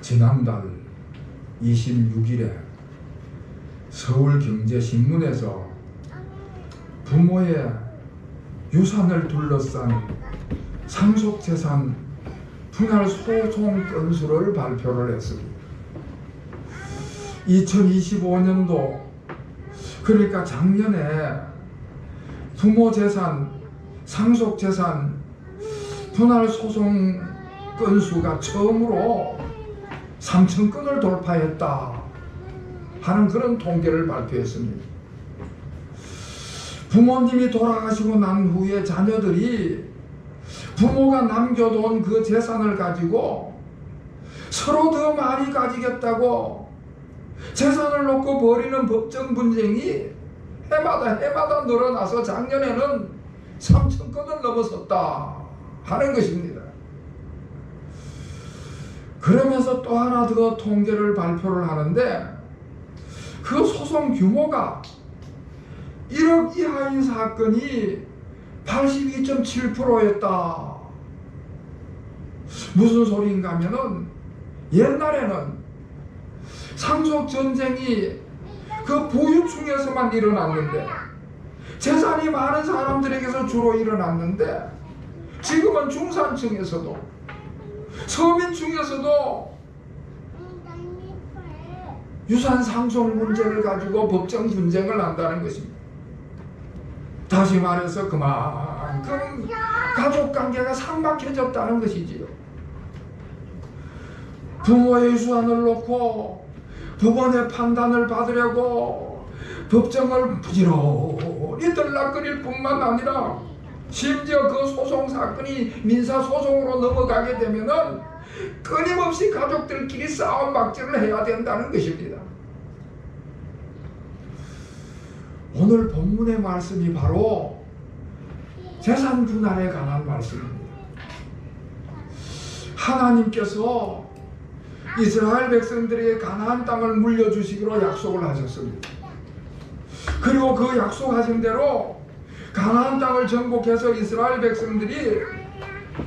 지난달 26일에 서울경제신문에서 부모의 유산을 둘러싼 상속재산 분할 소송 건수를 발표를 했습니다. 2025년도 그러니까 작년에 부모 재산, 상속재산 분할 소송 건수가 처음으로 3,000건을 돌파했다 하는 그런 통계를 발표했습니다. 부모님이 돌아가시고 난 후에 자녀들이 부모가 남겨둔 그 재산을 가지고 서로 더 많이 가지겠다고 재산을 놓고 벌이는 법정 분쟁이 해마다 늘어나서 작년에는 3,000건을 넘어섰다 하는 것입니다. 그러면서 또 하나 더 통계를 발표를 하는데 그 소송 규모가 1억 이하인 사건이 82.7%였다. 무슨 소리인가 하면은 옛날에는 상속전쟁이 그 부유층에서만 일어났는데 재산이 많은 사람들에게서 주로 일어났는데 지금은 중산층에서도 서민층에서도 유산 상속 문제를 가지고 법정 분쟁을 한다는 것입니다. 다시 말해서 그만큼 가족관계가 삭막해졌다는 것이지요. 부모의 유산을 놓고 법원의 판단을 받으려고 법정을 부지런히 들락거릴 뿐만 아니라 심지어 그 소송 사건이 민사소송으로 넘어가게 되면은 끊임없이 가족들끼리 싸움 박질을 해야 된다는 것입니다. 오늘 본문의 말씀이 바로 재산 분할에 관한 말씀입니다. 하나님께서 이스라엘 백성들에게 가나안 땅을 물려주시기로 약속을 하셨습니다. 그리고 그 약속하신 대로 가나안 땅을 정복해서 이스라엘 백성들이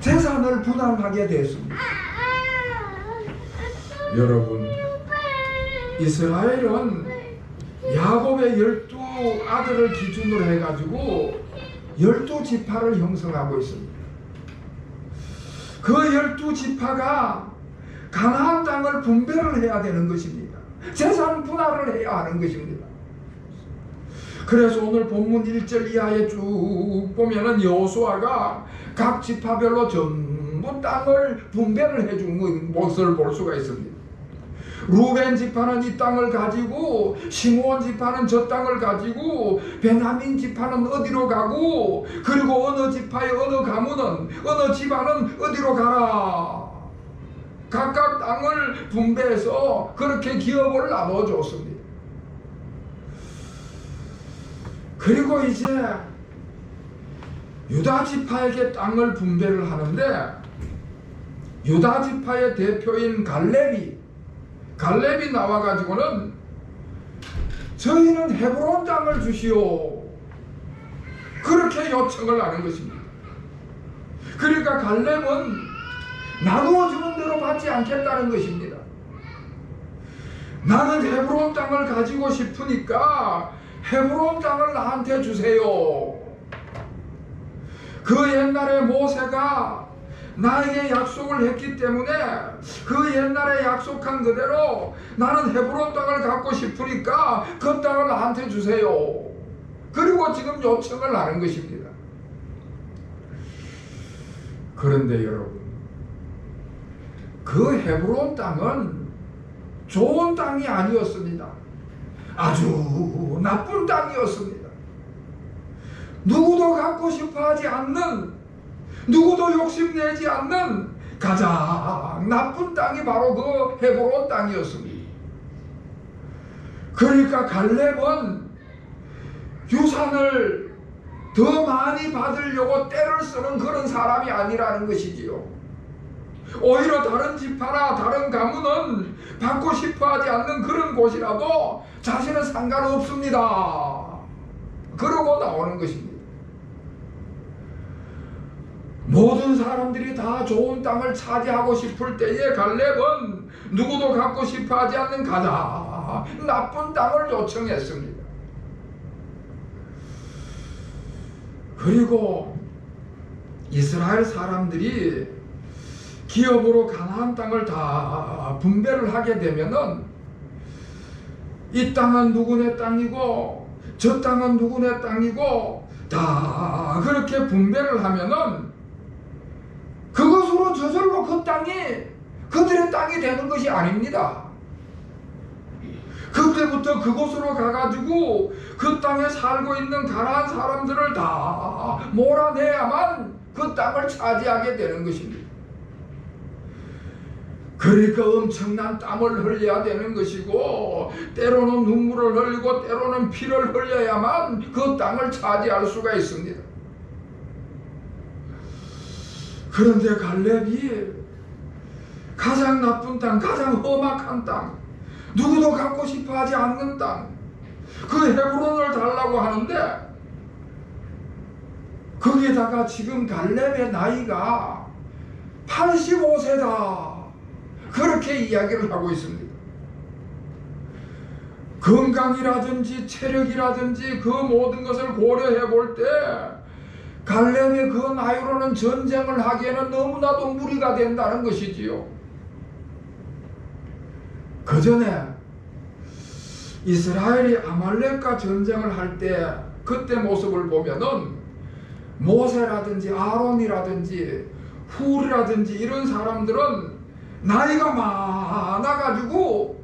재산을 분할하게 됐습니다. 여러분, 이스라엘은 야곱의 12아들을 기준으로 해가지고 12지파를 형성하고 있습니다. 그 12지파가 가나안 땅을 분배를 해야 되는 것입니다. 재산 분할을 해야 하는 것입니다. 그래서 오늘 본문 1절 이하에 쭉 보면은 여호수아가 각 지파별로 전부 땅을 분배를 해준 것을 볼 수가 있습니다. 루벤 지파는 이 땅을 가지고, 시므온 지파는 저 땅을 가지고, 베냐민 지파는 어디로 가고, 그리고 어느 지파의 어느 가문은, 어느 집안은 어디로 가라. 각각 땅을 분배해서 그렇게 기업을 나눠줬습니다. 그리고 이제 유다 지파에게 땅을 분배를 하는데, 유다 지파의 대표인 갈렙이 나와가지고는 저희는 헤브론 땅을 주시오, 그렇게 요청을 하는 것입니다. 그러니까 갈렙은 나누어 주는 대로 받지 않겠다는 것입니다. 나는 헤브론 땅을 가지고 싶으니까 헤브론 땅을 나한테 주세요. 그 옛날에 모세가 나에게 약속을 했기 때문에 그 옛날에 약속한 그대로 나는 헤브론 땅을 갖고 싶으니까 그 땅을 나한테 주세요. 그리고 지금 요청을 하는 것입니다. 그런데 여러분, 그 헤브론 땅은 좋은 땅이 아니었습니다. 아주 나쁜 땅이었습니다. 누구도 갖고 싶어하지 않는, 누구도 욕심내지 않는 가장 나쁜 땅이 바로 그 헤브론 땅이었습니다. 그러니까 갈렙은 유산을 더 많이 받으려고 때를 쓰는 그런 사람이 아니라는 것이지요. 오히려 다른 지파나 다른 가문은 받고 싶어하지 않는 그런 곳이라도 자신은 상관없습니다, 그러고 나오는 것입니다. 모든 사람들이 다 좋은 땅을 차지하고 싶을 때에 갈렙은 누구도 갖고 싶어 하지 않는 가장 나쁜 땅을 요청했습니다. 그리고 이스라엘 사람들이 기업으로 가나안 땅을 다 분배를 하게 되면은 이 땅은 누구네 땅이고 저 땅은 누구네 땅이고 다 그렇게 분배를 하면은 그것으로 저절로 그 땅이 그들의 땅이 되는 것이 아닙니다. 그때부터 그곳으로 가가지고 그 땅에 살고 있는 가나안 사람들을 다 몰아내야만 그 땅을 차지하게 되는 것입니다. 그러니까 엄청난 땀을 흘려야 되는 것이고 때로는 눈물을 흘리고 때로는 피를 흘려야만 그 땅을 차지할 수가 있습니다. 그런데 갈렙이 가장 나쁜 땅, 가장 험악한 땅, 누구도 갖고 싶어 하지 않는 땅, 그 헤브론을 달라고 하는데 거기에다가 지금 갈렙의 나이가 85세다 그렇게 이야기를 하고 있습니다. 건강이라든지 체력이라든지 그 모든 것을 고려해 볼 때 갈렙의 그 나이로는 전쟁을 하기에는 너무나도 무리가 된다는 것이지요. 그 전에 이스라엘이 아말렉과 전쟁을 할 때 그때 모습을 보면은 모세라든지 아론이라든지 훌이라든지 이런 사람들은 나이가 많아가지고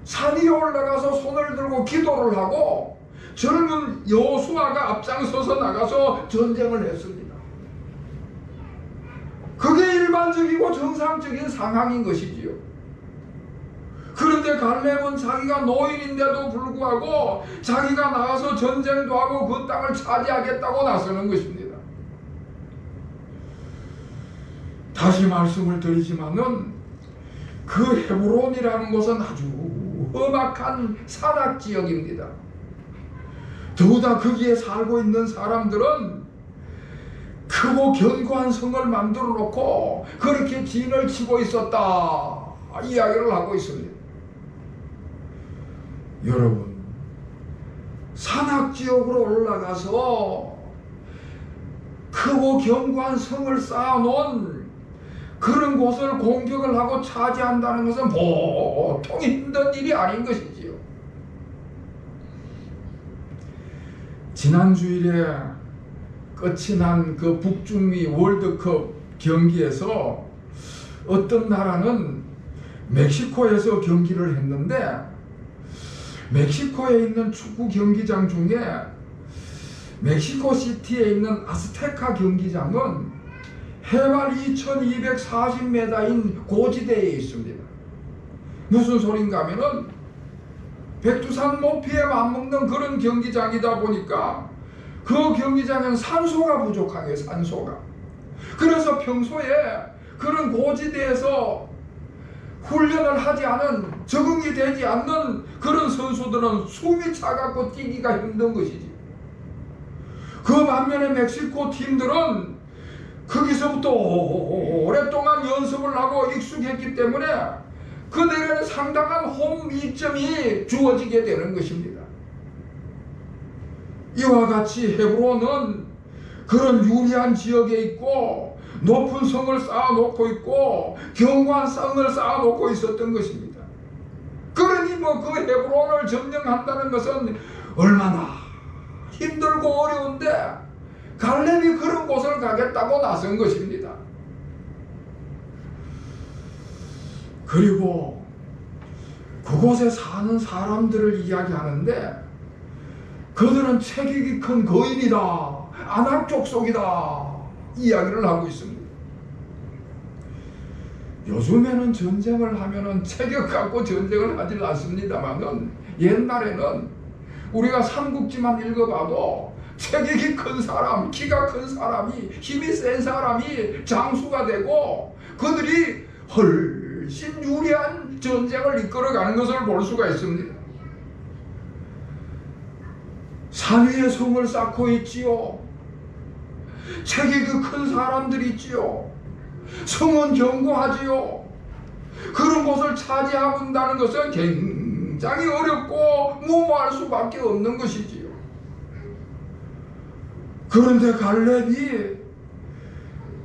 산 위에 올라가서 손을 들고 기도를 하고 젊은 여호수아가 앞장서서 나가서 전쟁을 했습니다. 그게 일반적이고 정상적인 상황인 것이지요. 그런데 갈렙은 자기가 노인인데도 불구하고 자기가 나가서 전쟁도 하고 그 땅을 차지하겠다고 나서는 것입니다. 다시 말씀을 드리지만은 그 헤브론이라는 곳은 아주 험악한 산악지역입니다. 더구나 거기에 살고 있는 사람들은 크고 견고한 성을 만들어 놓고 그렇게 진을 치고 있었다 이야기를 하고 있습니다. 여러분, 산악지역으로 올라가서 크고 견고한 성을 쌓아놓은 그런 곳을 공격을 하고 차지한다는 것은 보통 힘든 일이 아닌 것이지요. 지난 주일에 끝이 난 그 북중미 월드컵 경기에서 어떤 나라는 멕시코에서 경기를 했는데 멕시코에 있는 축구 경기장 중에 멕시코시티에 있는 아스테카 경기장은 해발 2240m인 고지대에 있습니다. 무슨 소린가 하면은 백두산 높이에 맞먹는 그런 경기장이다 보니까 그 경기장에는 산소가 부족하게 산소가. 그래서 평소에 그런 고지대에서 훈련을 하지 않은 적응이 되지 않는 그런 선수들은 숨이 차갖고 뛰기가 힘든 것이지. 그 반면에 멕시코 팀들은 거기서부터 오랫동안 연습을 하고 익숙했기 때문에 그들에게는 상당한 홈 이점이 주어지게 되는 것입니다. 이와 같이 헤브론은 그런 유리한 지역에 있고 높은 성을 쌓아놓고 있고 견고한 성을 쌓아놓고 있었던 것입니다. 그러니 그 헤브론을 점령한다는 것은 얼마나 힘들고 어려운데 갈렙이 그런 곳을 가겠다고 나선 것입니다. 그리고 그곳에 사는 사람들을 이야기하는데 그들은 체격이 큰 거인이다, 아낙 족속이다 이야기를 하고 있습니다. 요즘에는 전쟁을 하면은 체격 갖고 전쟁을 하질 않습니다만은 옛날에는 우리가 삼국지만 읽어봐도 체격이 큰 사람, 키가 큰 사람이, 힘이 센 사람이 장수가 되고 그들이 훨씬 유리한 전쟁을 이끌어가는 것을 볼 수가 있습니다. 산 위에 성을 쌓고 있지요. 체격이 큰 사람들이 있지요. 성은 견고하지요. 그런 곳을 차지한다는 것은 굉장히 어렵고 무모할 수밖에 없는 것이지요. 그런데 갈렙이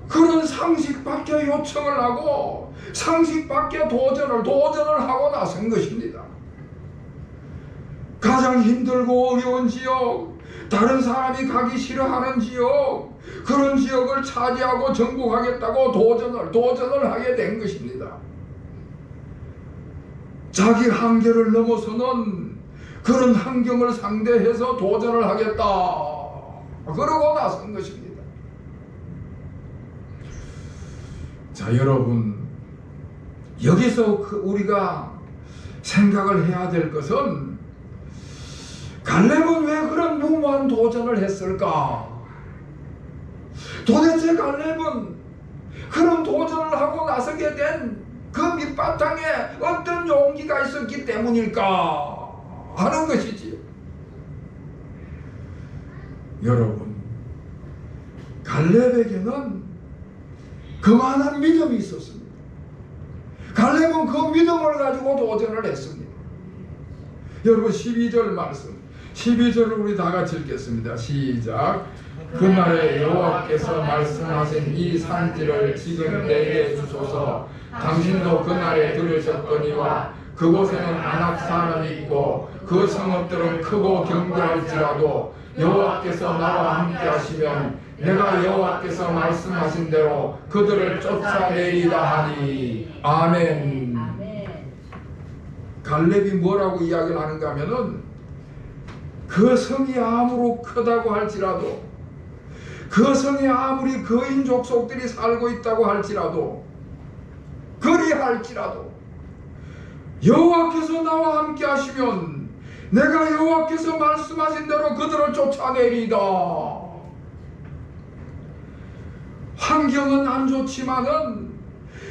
그런 상식 밖에 요청을 하고 상식 밖에 도전을 하고 나선 것입니다. 가장 힘들고 어려운 지역, 다른 사람이 가기 싫어하는 지역, 그런 지역을 차지하고 정복하겠다고 도전을 하게 된 것입니다. 자기 한계를 넘어서는 그런 환경을 상대해서 도전을 하겠다, 그러고 나선 것입니다. 자, 여러분, 여기서 우리가 생각을 해야 될 것은 갈렙은 왜 그런 무모한 도전을 했을까? 도대체 갈렙은 그런 도전을 하고 나서게 된 그 밑바탕에 어떤 용기가 있었기 때문일까 하는 것이지. 여러분, 갈렙에게는 그만한 믿음이 있었습니다. 갈렙은 그 믿음을 가지고 도전을 했습니다. 여러분, 12절 말씀, 12절을 우리 다 같이 읽겠습니다. 시작. 그날에 여호와께서 말씀하신 이 산지를 지금 내게 주소서. 당신도 그날에 들으셨거니와 그곳에는 아낙 사람이 있고 그 성읍들은 크고 견고할지라도 여호와께서 나와 함께 하시면 내가 여호와께서 말씀하신 대로 그들을 쫓아내리다 하니. 아멘. 갈렙이 뭐라고 이야기를 하는가 하면은 그 성이 아무리 크다고 할지라도, 그 성에 아무리 거인 족속들이 살고 있다고 할지라도, 그리할지라도 여호와께서 나와 함께 하시면 내가 여호와께서 말씀하신 대로 그들을 쫓아내리다. 환경은 안 좋지만은,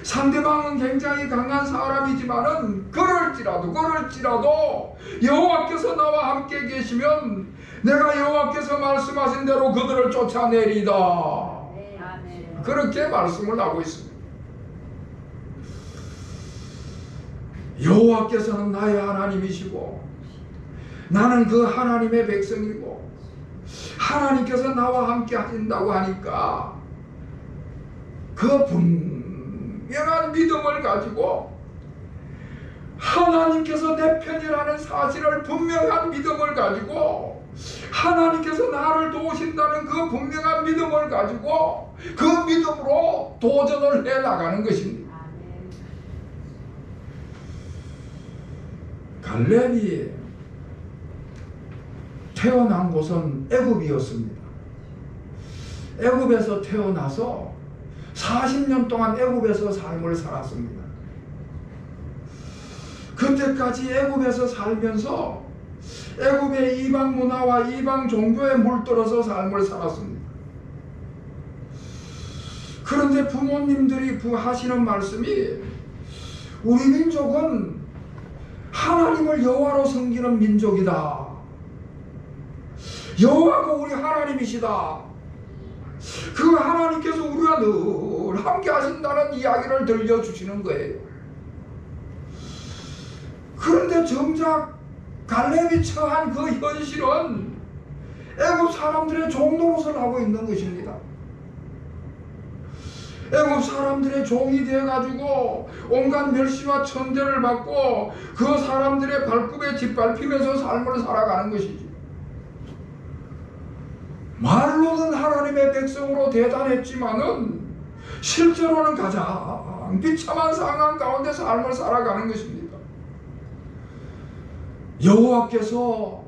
상대방은 굉장히 강한 사람이지만은 그럴지라도 여호와께서 나와 함께 계시면 내가 여호와께서 말씀하신 대로 그들을 쫓아내리다. 그렇게 말씀을 하고 있습니다. 여호와께서는 나의 하나님이시고 나는 그 하나님의 백성이고 하나님께서 나와 함께 하신다고 하니까 그 분명한 믿음을 가지고, 하나님께서 내 편이라는 사실을 분명한 믿음을 가지고, 하나님께서 나를 도우신다는 그 분명한 믿음을 가지고 그 믿음으로 도전을 해나가는 것입니다. 갈렙이 태어난 곳은 애굽이었습니다. 애굽에서 태어나서 40년 동안 애굽에서 삶을 살았습니다. 그때까지 애굽에서 살면서 애굽의 이방 문화와 이방 종교에 물들어서 삶을 살았습니다. 그런데 부모님들이 하시는 말씀이, 우리 민족은 하나님을 여호와로 섬기는 민족이다. 여호와가 우리 하나님이시다. 그 하나님께서 우리와 늘 함께 하신다는 이야기를 들려주시는 거예요. 그런데 정작 갈렙이 처한 그 현실은 애굽 사람들의 종노릇을 하고 있는 것입니다. 애굽 사람들의 종이 되어가지고 온갖 멸시와 천대를 받고 그 사람들의 발굽에 짓밟히면서 삶을 살아가는 것이지. 말로는 하나님의 백성으로 대단했지만은 실제로는 가장 비참한 상황 가운데 삶을 살아가는 것입니다. 여호와께서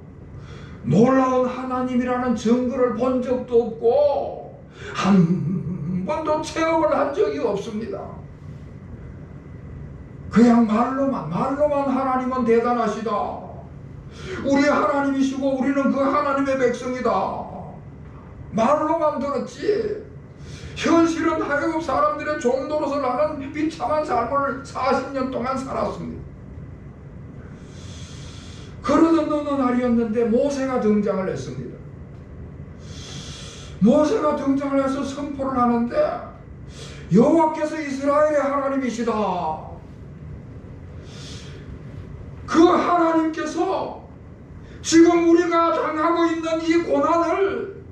놀라운 하나님이라는 증거를 본 적도 없고 한 번도 체험을 한 적이 없습니다. 그냥 말로만 하나님은 대단하시다, 우리 하나님이시고 우리는 그 하나님의 백성이다, 말로만 들었지 현실은 애굽 사람들의 종노릇을 하는 비참한 삶을 40년 동안 살았습니다. 그러던 어느 날이었는데 모세가 등장을 했습니다. 모세가 등장을 해서 선포를 하는데 여호와께서 이스라엘의 하나님이시다. 그 하나님께서 지금 우리가 당하고 있는 이 고난을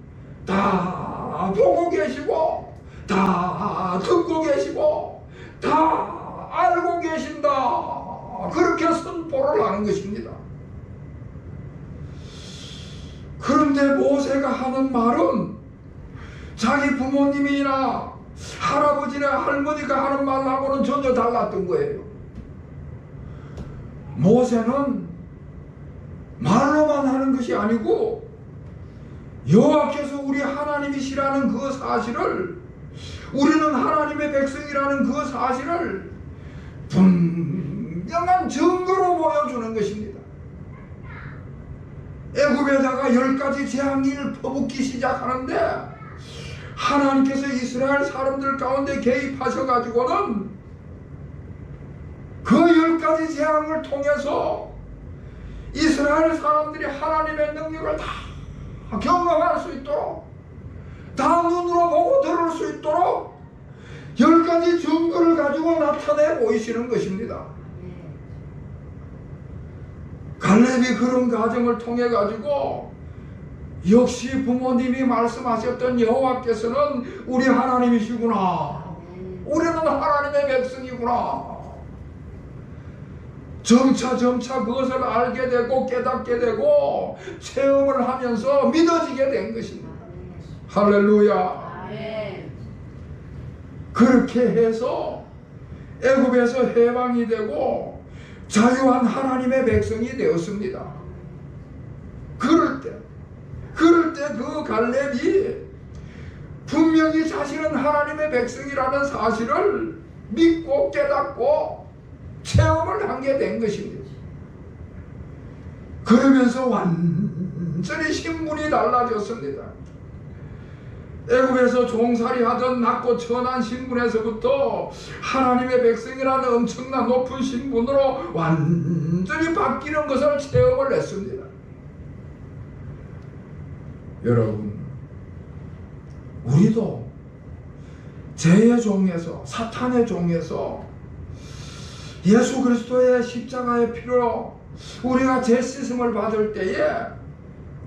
다 보고 계시고 다 듣고 계시고 다 알고 계신다. 그렇게 선포를 하는 것입니다. 그런데 모세가 하는 말은 자기 부모님이나 할아버지나 할머니가 하는 말하고는 전혀 달랐던 거예요. 모세는 말로만 하는 것이 아니고 여호와께서 우리 하나님이시라는 그 사실을, 우리는 하나님의 백성이라는 그 사실을 분명한 증거로 보여주는 것입니다. 애굽에다가 10가지 재앙을 퍼붓기 시작하는데 하나님께서 이스라엘 사람들 가운데 개입하셔가지고는 그 10가지 재앙을 통해서 이스라엘 사람들이 하나님의 능력을 다 경험할 수 있도록, 다 눈으로 보고 들을 수 있도록 10가지 증거를 가지고 나타내 보이시는 것입니다. 갈렙이 그런 과정을 통해 가지고 역시 부모님이 말씀하셨던 여호와께서는 우리 하나님이시구나, 우리는 하나님의 백성이구나, 점차 그것을 알게 되고 깨닫게 되고 체험을 하면서 믿어지게 된 것입니다. 할렐루야. 그렇게 해서 애굽에서 해방이 되고 자유한 하나님의 백성이 되었습니다. 그럴 때 그 갈렙이 분명히 자신은 하나님의 백성이라는 사실을 믿고 깨닫고 체험을 하게 된 것입니다. 그러면서 완전히 신분이 달라졌습니다. 애굽에서 종살이 하던 낮고 천한 신분에서부터 하나님의 백성이라는 엄청난 높은 신분으로 완전히 바뀌는 것을 체험을 했습니다. 여러분, 우리도 죄의 종에서, 사탄의 종에서 예수 그리스도의 십자가의 피로 우리가 죄 씻음을 받을 때에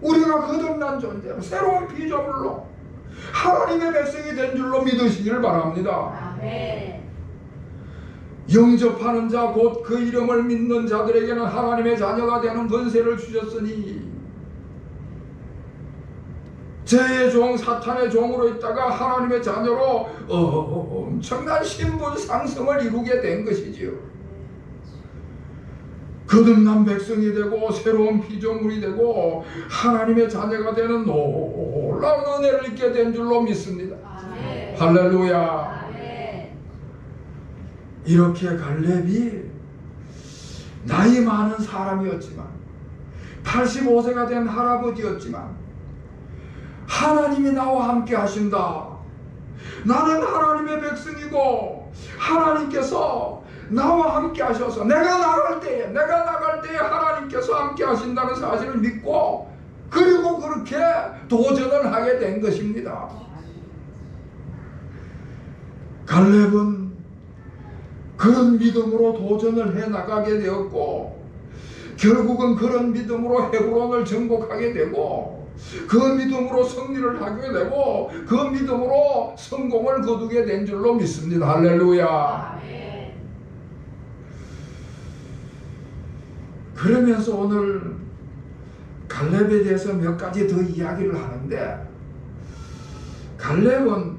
우리가 거듭난 존재로 새로운 피조물로 하나님의 백성이 된 줄로 믿으시기를 바랍니다. 아멘. 영접하는 자 곧 그 이름을 믿는 자들에게는 하나님의 자녀가 되는 권세를 주셨으니, 죄의 종 사탄의 종으로 있다가 하나님의 자녀로 엄청난 신분 상승을 이루게 된 것이지요. 거듭난 백성이 되고 새로운 피조물이 되고 하나님의 자녀가 되는 놀라운 은혜를 입게 된 줄로 믿습니다. 아멘. 할렐루야. 아멘. 이렇게 갈렙이 나이 많은 사람이었지만 85세가 된 할아버지였지만 하나님이 나와 함께 하신다, 나는 하나님의 백성이고 하나님께서 나와 함께 하셔서 내가 나갈 때에 하나님께서 함께 하신다는 사실을 믿고 그리고 그렇게 도전을 하게 된 것입니다. 갈렙은 그런 믿음으로 도전을 해 나가게 되었고 결국은 그런 믿음으로 헤브론을 정복하게 되고 그 믿음으로 승리를 하게 되고 그 믿음으로 성공을 거두게 된 줄로 믿습니다. 할렐루야. 그러면서 오늘 갈렙에 대해서 몇 가지 더 이야기를 하는데, 갈렙은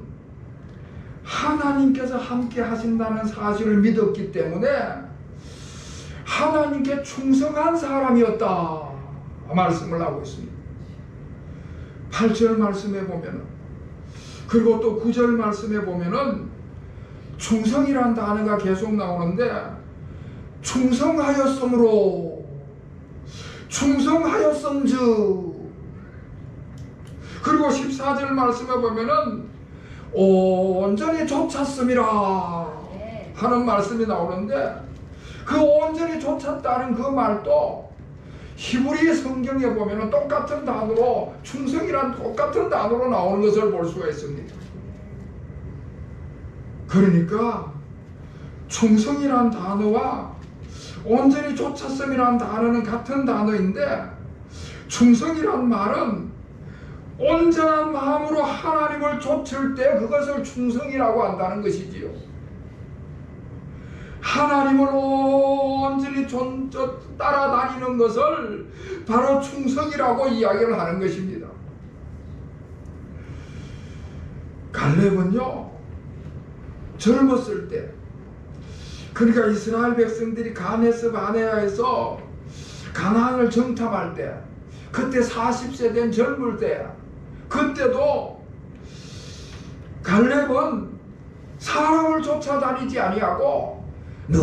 하나님께서 함께 하신다는 사실을 믿었기 때문에 하나님께 충성한 사람이었다 말씀을 하고 있습니다. 8절 말씀에 보면은, 그리고 또 9절 말씀에 보면은 충성이란 단어가 계속 나오는데, 충성하였으므로, 충성하였음즉, 그리고 14절 말씀에 보면은 온전히 좇았음이라 하는 말씀이 나오는데, 그 온전히 좇았다는 그 말도 히브리 성경에 보면 똑같은 단어로 충성이란 똑같은 단어로 나오는 것을 볼 수가 있습니다. 그러니까 충성이란 단어와 온전히 쫓았음이란 단어는 같은 단어인데, 충성이란 말은 온전한 마음으로 하나님을 쫓을 때 그것을 충성이라고 한다는 것이지요. 하나님을 온전히 따라다니는 것을 바로 충성이라고 이야기를 하는 것입니다. 갈렙은요, 젊었을 때, 그러니까 이스라엘 백성들이 가데스 바네아에서 가나안을 정탐할 때, 그때 40세 된 젊을 때, 그때도 갈렙은 사람을 쫓아다니지 아니하고 늘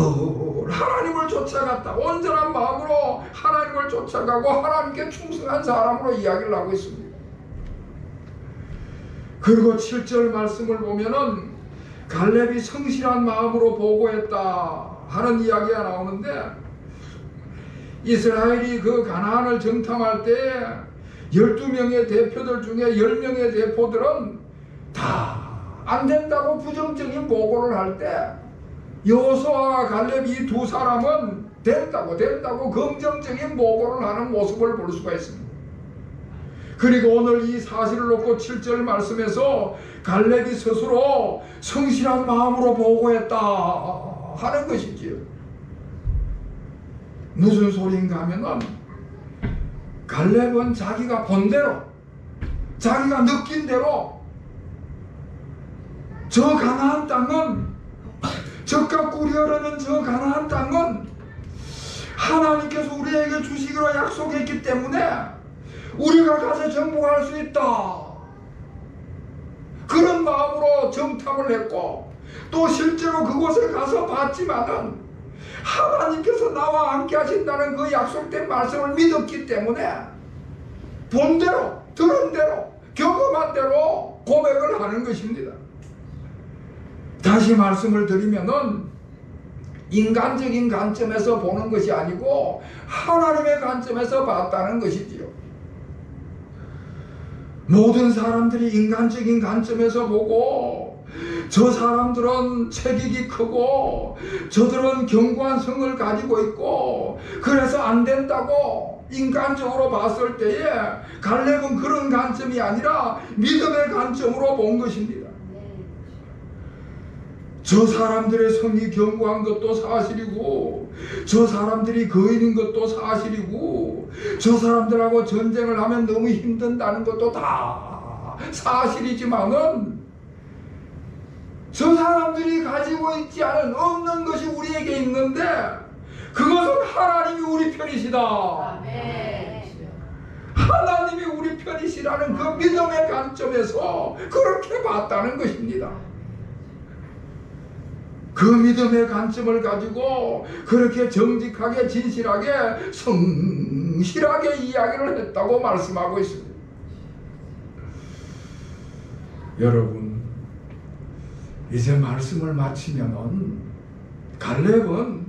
하나님을 쫓아갔다. 온전한 마음으로 하나님을 쫓아가고 하나님께 충성한 사람으로 이야기를 하고 있습니다. 그리고 7절 말씀을 보면은 갈렙이 성실한 마음으로 보고했다 하는 이야기가 나오는데, 이스라엘이 그 가나안을 정탐할 때 12명의 대표들 중에 10명의 대표들은 다 안 된다고 부정적인 보고를 할 때, 여호수아와 갈렙 이 두 사람은 된다고 긍정적인 보고를 하는 모습을 볼 수가 있습니다. 그리고 오늘 이 사실을 놓고 7절 말씀에서 갈렙이 스스로 성실한 마음으로 보고했다 하는 것이지요. 무슨 소리인가 하면은, 갈렙은 자기가 본 대로, 자기가 느낀 대로 저 가나안 땅은, 젖과 꿀이 흐르는 저 가나안 땅은 하나님께서 우리에게 주시기로 약속했기 때문에 우리가 가서 정복할 수 있다, 그런 마음으로 정탐을 했고, 또 실제로 그곳에 가서 봤지만은 하나님께서 나와 함께 하신다는 그 약속된 말씀을 믿었기 때문에 본 대로, 들은 대로, 경험한 대로 고백을 하는 것입니다. 다시 말씀을 드리면은, 인간적인 관점에서 보는 것이 아니고 하나님의 관점에서 봤다는 것이지요. 모든 사람들이 인간적인 관점에서 보고, 저 사람들은 체격이 크고 저들은 견고한 성을 가지고 있고 그래서 안 된다고 인간적으로 봤을 때에, 갈렙은 그런 관점이 아니라 믿음의 관점으로 본 것입니다. 저 사람들의 성이 견고한 것도 사실이고, 저 사람들이 거인인 것도 사실이고, 저 사람들하고 전쟁을 하면 너무 힘든다는 것도 다 사실이지만은, 저 사람들이 가지고 있지 않은 없는 것이 우리에게 있는데 그것은 하나님이 우리 편이시다. 아멘. 하나님이 우리 편이시라는 그 믿음의 관점에서 그렇게 봤다는 것입니다. 그 믿음의 관점을 가지고 그렇게 정직하게, 진실하게, 성실하게 이야기를 했다고 말씀하고 있습니다. 여러분, 이제 말씀을 마치면은, 갈렙은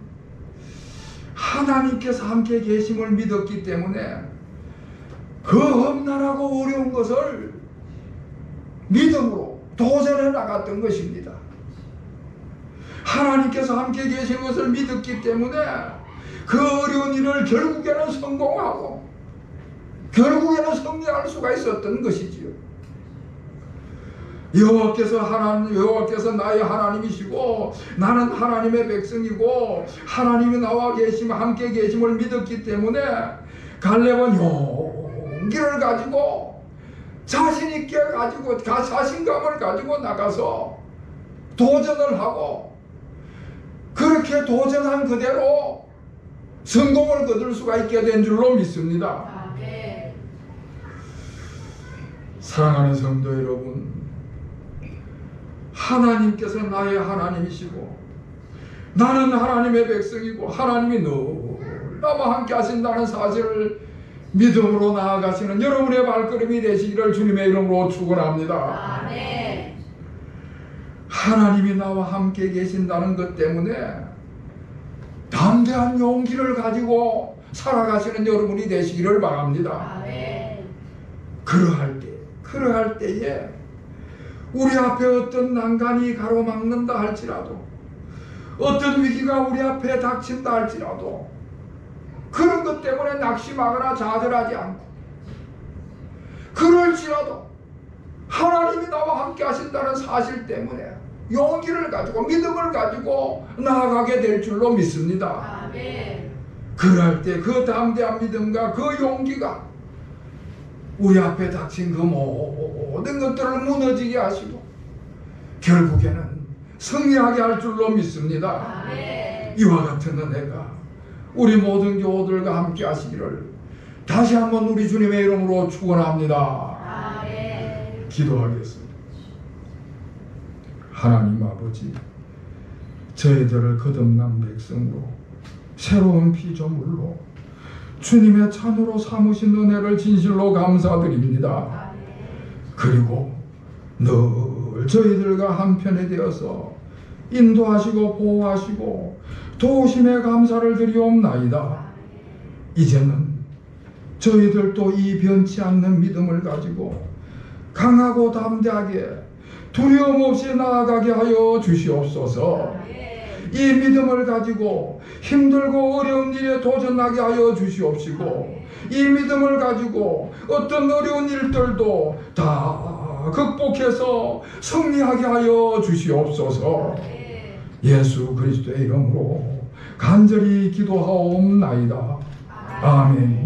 하나님께서 함께 계심을 믿었기 때문에 그 험난하고 어려운 것을 믿음으로 도전해 나갔던 것입니다. 하나님께서 함께 계신 것을 믿었기 때문에 그 어려운 일을 결국에는 성공하고 결국에는 승리할 수가 있었던 것이지요. 여호와께서 나의 하나님이시고 나는 하나님의 백성이고 하나님이 나와 함께 계심을 믿었기 때문에 갈렙은 용기를 가지고 자신있게 가지고 자신감을 가지고 나가서 도전을 하고, 그렇게 도전한 그대로 성공을 거둘 수가 있게 된 줄로 믿습니다. 아멘. 사랑하는 성도 여러분, 하나님께서 나의 하나님이시고 나는 하나님의 백성이고 하나님이 늘 나와 함께 하신다는 사실을 믿음으로 나아가시는 여러분의 발걸음이 되시기를 주님의 이름으로 축원합니다. 아멘. 하나님이 나와 함께 계신다는 것 때문에 담대한 용기를 가지고 살아가시는 여러분이 되시기를 바랍니다. 아멘. 그러할 때에 우리 앞에 어떤 난간이 가로막는다 할지라도, 어떤 위기가 우리 앞에 닥친다 할지라도, 그런 것 때문에 낙심하거나 좌절하지 않고, 그럴지라도 하나님이 나와 함께 하신다는 사실 때문에 용기를 가지고 믿음을 가지고 나아가게 될 줄로 믿습니다. 아멘. 그럴 때 그 담대한 믿음과 그 용기가 우리 앞에 닥친 그 모든 것들을 무너지게 하시고 결국에는 승리하게 할 줄로 믿습니다. 아멘. 이와 같은 은혜가 우리 모든 교우들과 함께 하시기를 다시 한번 우리 주님의 이름으로 축원합니다. 아멘. 기도하겠습니다. 하나님 아버지, 저희들을 거듭난 백성으로 새로운 피조물로 주님의 찬으로 삼으신 은혜를 진실로 감사드립니다. 그리고 늘 저희들과 한편에 되어서 인도하시고 보호하시고 도우심에 감사를 드리옵나이다. 이제는 저희들도 이 변치 않는 믿음을 가지고 강하고 담대하게 두려움 없이 나아가게 하여 주시옵소서. 이 믿음을 가지고 힘들고 어려운 일에 도전하게 하여 주시옵시고, 이 믿음을 가지고 어떤 어려운 일들도 다 극복해서 승리하게 하여 주시옵소서. 예수 그리스도의 이름으로 간절히 기도하옵나이다. 아멘.